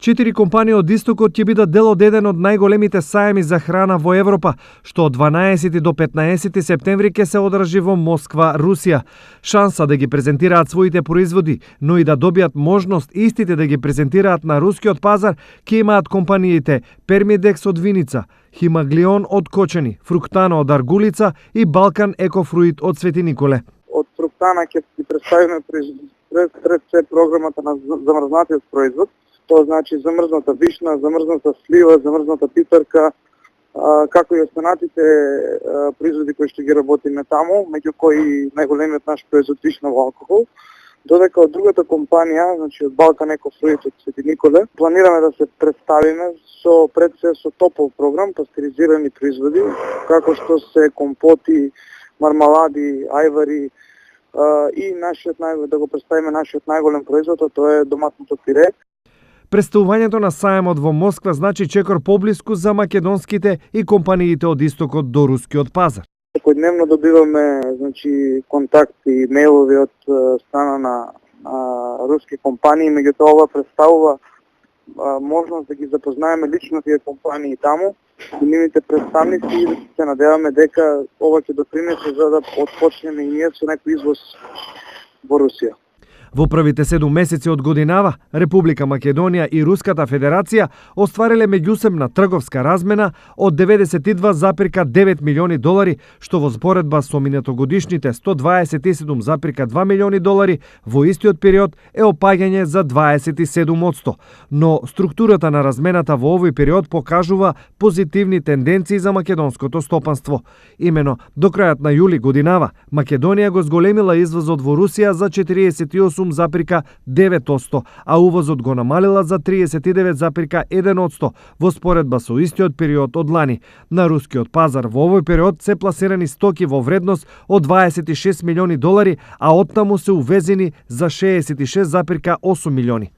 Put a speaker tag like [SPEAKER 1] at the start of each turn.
[SPEAKER 1] 4 компании од Истокот ќе бидат дел од еден од најголемите сајми за храна во Европа, што од 12 до 15 септември ќе се одржи во Москва, Русија. Шанса да ги презентираат своите производи, но и да добијат можност истите да ги презентираат на рускиот пазар, ќе имаат компаниите Пермидекс од Виница, Химаглион од Кочани, Фруктано од Аргулица и Балкан Екофруит од Свети Николе.
[SPEAKER 2] Од Фруктана ќе ги представиме пред се програмата на замрзнатиот производ. Тоа значи замрзната вишна, замрзната слива, замрзната пипарка, како и останатите производи кои што ги работиме таму, меѓу кои најголемиот наш производ вишна во алкохол. Додека од другата компанија, значи од Балкан Екофруит од Свети Николе, планираме да се представиме со топол програм, пастеризирани производи, како што се компоти, мармалади, ајвари и да го представиме нашиот најголем производ, а тоа е доматното пире.
[SPEAKER 1] Представувањето на сајмот во Москва значи чекор поблиску за македонските и компаниите од Истокот до рускиот пазар.
[SPEAKER 2] Секојдневно добиваме контакти и мејлови од страна на руски компании, меѓутоа ова представува можност да ги запознаеме лично тие компании таму и нивните представници и да се надеваме дека ова ќе допринесе за да отпочнеме и ние со некој извоз во Русија.
[SPEAKER 1] Во првите 7 месеци од годинава, Република Македонија и Руската Федерација оствариле меѓусебна трговска размена од 92,9 милиони долари, што во споредба со минатогодишните 127,2 милиони долари во истиот период е опаѓање за 27%. Но структурата на размената во овој период покажува позитивни тенденции за македонското стопанство. Имено, до крајот на јули годинава, Македонија го зголемила извозот во Русија за 48,9%, а увозот го намалила за 39,1% во споредба со истиот период од лани. На рускиот пазар во овој период се пласирани стоки во вредност од 26 милиони долари, а оттаму се увезени за 66,8 милиони.